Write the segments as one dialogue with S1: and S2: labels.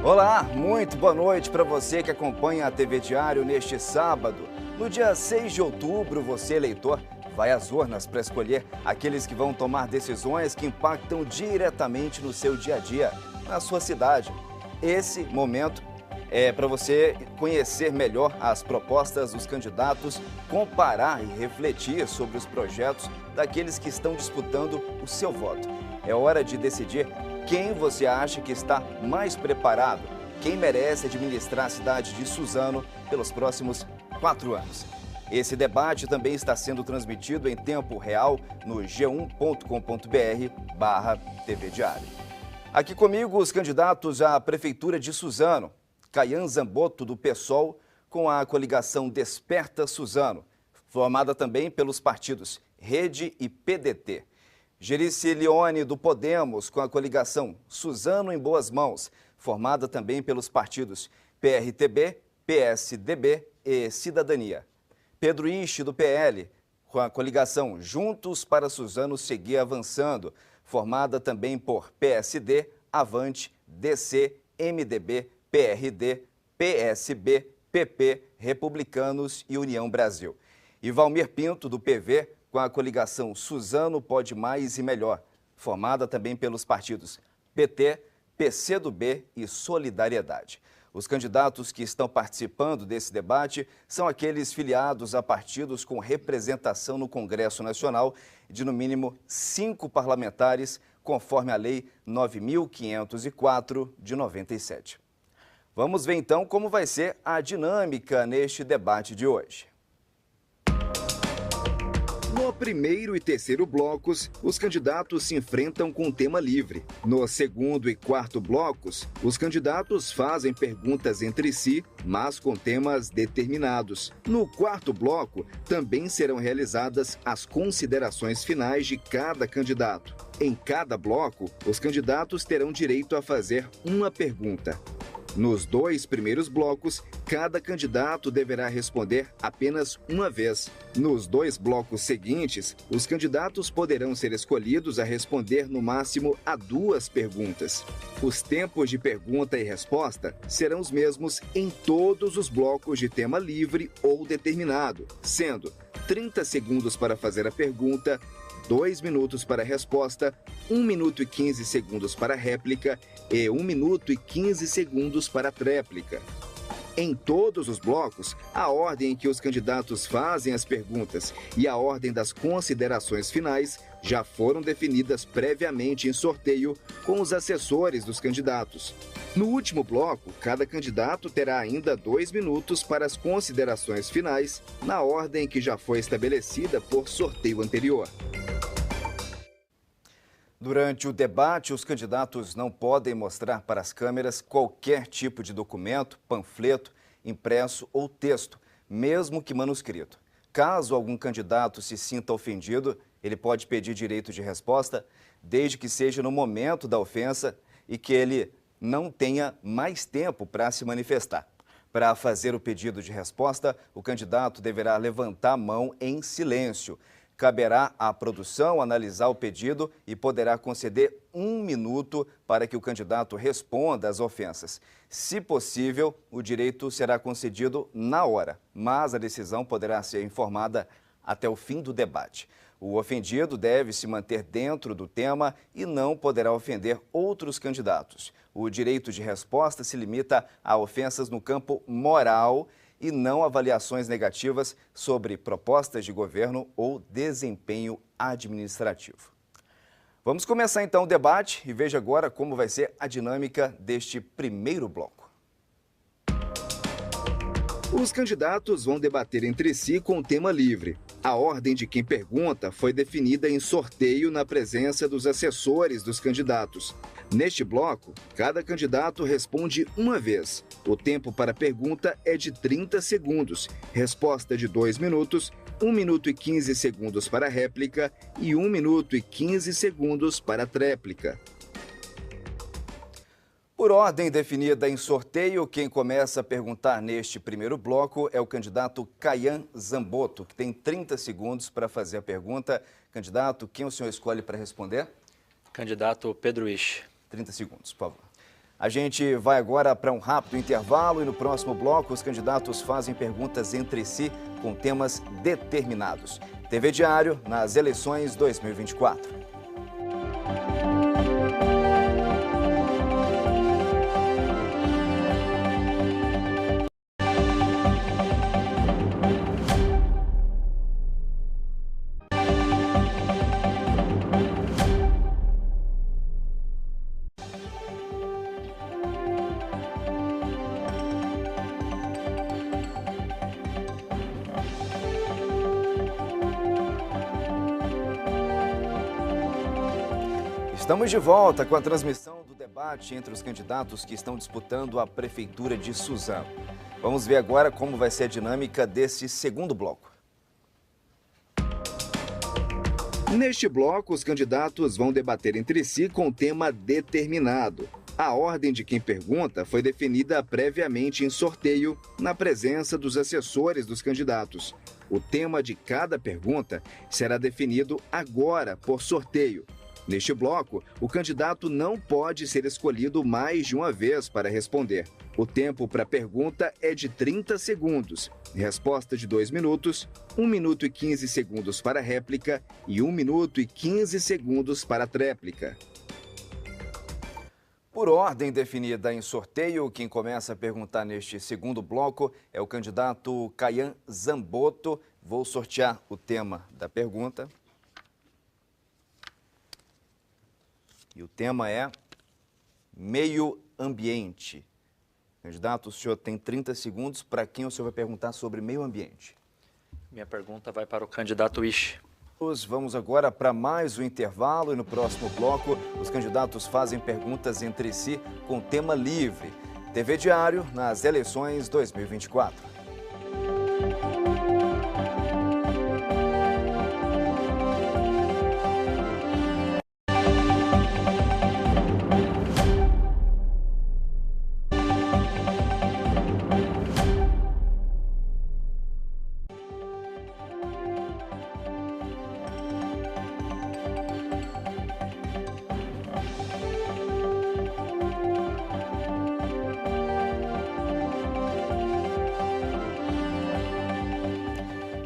S1: Olá, muito boa noite para você que acompanha a TV Diário neste sábado. No dia 6 de outubro, você, eleitor, vai às urnas para escolher aqueles que vão tomar decisões que impactam diretamente no seu dia a dia, na sua cidade. Esse momento é para você conhecer melhor as propostas dos candidatos, comparar e refletir sobre os projetos daqueles que estão disputando o seu voto. É hora de decidir quem você acha que está mais preparado, quem merece administrar a cidade de Suzano pelos próximos 4 anos. Esse debate também está sendo transmitido em tempo real no g1.com.br/TV Diário. Aqui comigo os candidatos à Prefeitura de Suzano, Kayan Zamboto, do PSOL, com a coligação Desperta Suzano, formada também pelos partidos Rede e PDT. Gerice Leone, do Podemos, com a coligação Suzano em Boas Mãos, formada também pelos partidos PRTB, PSDB e Cidadania. Pedro Ixi, do PL, com a coligação Juntos para Suzano Seguir Avançando, formada também por PSD, Avante, DC, MDB, PRD, PSB, PP, Republicanos e União Brasil. E Valmir Pinto, do PV, com a coligação Suzano Pode Mais e Melhor, formada também pelos partidos PT, PCdoB e Solidariedade. Os candidatos que estão participando desse debate são aqueles filiados a partidos com representação no Congresso Nacional de, no mínimo, 5 parlamentares, conforme a Lei 9.504 de 97. Vamos ver então como vai ser a dinâmica neste debate de hoje. No primeiro e terceiro blocos, os candidatos se enfrentam com tema livre. No segundo e quarto blocos, os candidatos fazem perguntas entre si, mas com temas determinados. No quarto bloco, também serão realizadas as considerações finais de cada candidato. Em cada bloco, os candidatos terão direito a fazer uma pergunta. Nos 2 primeiros blocos, cada candidato deverá responder apenas uma vez. Nos 2 blocos seguintes, os candidatos poderão ser escolhidos a responder no máximo a 2 perguntas. Os tempos de pergunta e resposta serão os mesmos em todos os blocos de tema livre ou determinado, sendo 30 segundos para fazer a pergunta, 2 minutos para a resposta, 1 minuto e 15 segundos para a réplica e 1 minuto e 15 segundos para a tréplica. Em todos os blocos, a ordem em que os candidatos fazem as perguntas e a ordem das considerações finais já foram definidas previamente em sorteio com os assessores dos candidatos. No último bloco, cada candidato terá ainda 2 minutos para as considerações finais, na ordem que já foi estabelecida por sorteio anterior. Durante o debate, os candidatos não podem mostrar para as câmeras qualquer tipo de documento, panfleto, impresso ou texto, mesmo que manuscrito. Caso algum candidato se sinta ofendido, ele pode pedir direito de resposta, desde que seja no momento da ofensa e que ele não tenha mais tempo para se manifestar. Para fazer o pedido de resposta, o candidato deverá levantar a mão em silêncio. Caberá à produção analisar o pedido e poderá conceder 1 minuto para que o candidato responda às ofensas. Se possível, o direito será concedido na hora, mas a decisão poderá ser informada até o fim do debate. O ofendido deve se manter dentro do tema e não poderá ofender outros candidatos. O direito de resposta se limita a ofensas no campo moral e não avaliações negativas sobre propostas de governo ou desempenho administrativo. Vamos começar então o debate e veja agora como vai ser a dinâmica deste primeiro bloco. Os candidatos vão debater entre si com tema livre. A ordem de quem pergunta foi definida em sorteio na presença dos assessores dos candidatos. Neste bloco, cada candidato responde uma vez. O tempo para a pergunta é de 30 segundos, resposta de 2 minutos, 1 minuto e 15 segundos para a réplica e 1 minuto e 15 segundos para a tréplica. Por ordem definida em sorteio, quem começa a perguntar neste primeiro bloco é o candidato Kayan Zamboto, que tem 30 segundos para fazer a pergunta. Candidato, quem o senhor escolhe para responder?
S2: Candidato Pedro Ixi.
S1: 30 segundos, por favor. A gente vai agora para um rápido intervalo e no próximo bloco os candidatos fazem perguntas entre si com temas determinados. TV Diário nas eleições 2024. Estamos de volta com a transmissão do debate entre os candidatos que estão disputando a Prefeitura de Suzano. Vamos ver agora como vai ser a dinâmica desse segundo bloco. Neste bloco, os candidatos vão debater entre si com um tema determinado. A ordem de quem pergunta foi definida previamente em sorteio, na presença dos assessores dos candidatos. O tema de cada pergunta será definido agora por sorteio. Neste bloco, o candidato não pode ser escolhido mais de uma vez para responder. O tempo para a pergunta é de 30 segundos, resposta de 2 minutos, 1 minuto e 15 segundos para a réplica e 1 minuto e 15 segundos para a tréplica. Por ordem definida em sorteio, quem começa a perguntar neste segundo bloco é o candidato Kayan Zamboto. Vou sortear o tema da pergunta. E o tema é meio ambiente. Candidato, o senhor tem 30 segundos. Para quem o senhor vai perguntar sobre meio ambiente?
S2: Minha pergunta vai para o candidato Ishi.
S1: Vamos agora para mais um intervalo e no próximo bloco os candidatos fazem perguntas entre si com tema livre. TV Diário nas eleições 2024.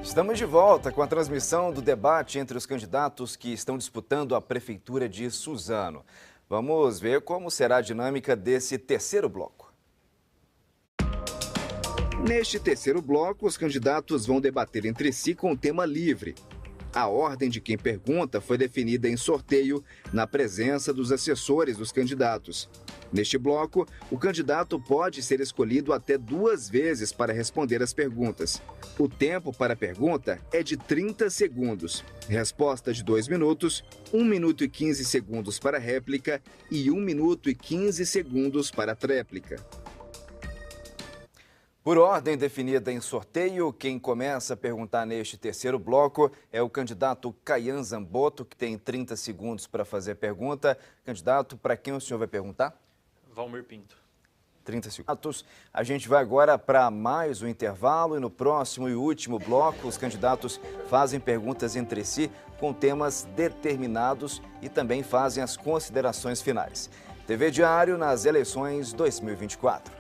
S1: Estamos de volta com a transmissão do debate entre os candidatos que estão disputando a Prefeitura de Suzano. Vamos ver como será a dinâmica desse terceiro bloco. Neste terceiro bloco, os candidatos vão debater entre si com tema livre. A ordem de quem pergunta foi definida em sorteio na presença dos assessores dos candidatos. Neste bloco, o candidato pode ser escolhido até 2 vezes para responder as perguntas. O tempo para a pergunta é de 30 segundos, resposta de 2 minutos, 1 minuto e 15 segundos para a réplica e 1 minuto e 15 segundos para a tréplica. Por ordem definida em sorteio, quem começa a perguntar neste terceiro bloco é o candidato Kayan Zamboto, que tem 30 segundos para fazer a pergunta. Candidato, para quem o senhor vai perguntar?
S2: Valmir Pinto.
S1: 30 segundos. A gente vai agora para mais um intervalo e no próximo e último bloco os candidatos fazem perguntas entre si com temas determinados e também fazem as considerações finais. TV Diário nas eleições 2024.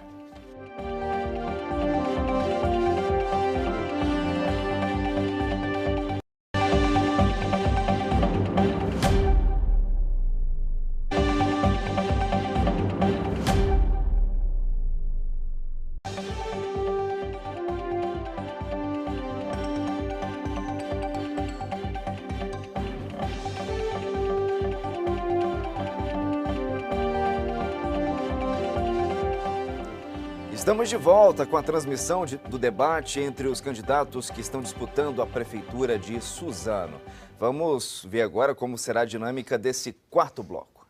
S1: Estamos de volta com a transmissão do debate entre os candidatos que estão disputando a Prefeitura de Suzano. Vamos ver agora como será a dinâmica desse quarto bloco.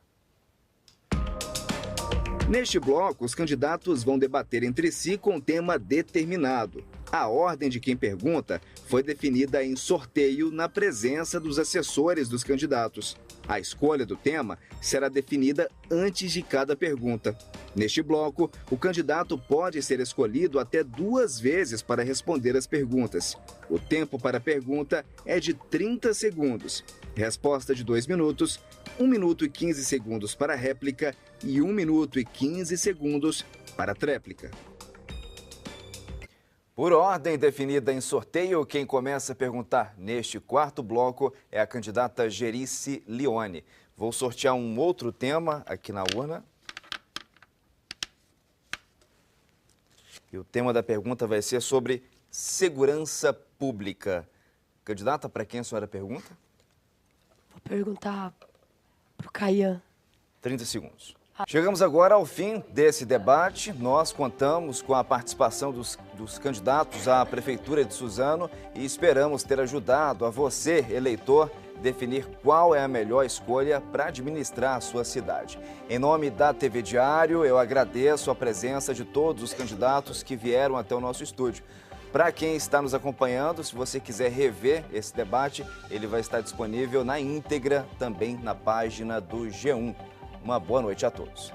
S1: Neste bloco, os candidatos vão debater entre si com um tema determinado. A ordem de quem pergunta foi definida em sorteio na presença dos assessores dos candidatos. A escolha do tema será definida antes de cada pergunta. Neste bloco, o candidato pode ser escolhido até 2 vezes para responder as perguntas. O tempo para a pergunta é de 30 segundos, resposta de 2 minutos, 1 minuto e 15 segundos para a réplica e 1 minuto e 15 segundos para a tréplica. Por ordem definida em sorteio, quem começa a perguntar neste quarto bloco é a candidata Gerice Lione. Vou sortear um outro tema aqui na urna. E o tema da pergunta vai ser sobre segurança pública. Candidata, para quem a senhora pergunta?
S3: Vou perguntar para o Caian.
S1: 30 segundos. Chegamos agora ao fim desse debate. Nós contamos com a participação dos candidatos à Prefeitura de Suzano e esperamos ter ajudado a você, eleitor, definir qual é a melhor escolha para administrar a sua cidade. Em nome da TV Diário, eu agradeço a presença de todos os candidatos que vieram até o nosso estúdio. Para quem está nos acompanhando, se você quiser rever esse debate, ele vai estar disponível na íntegra também na página do G1. Uma boa noite a todos.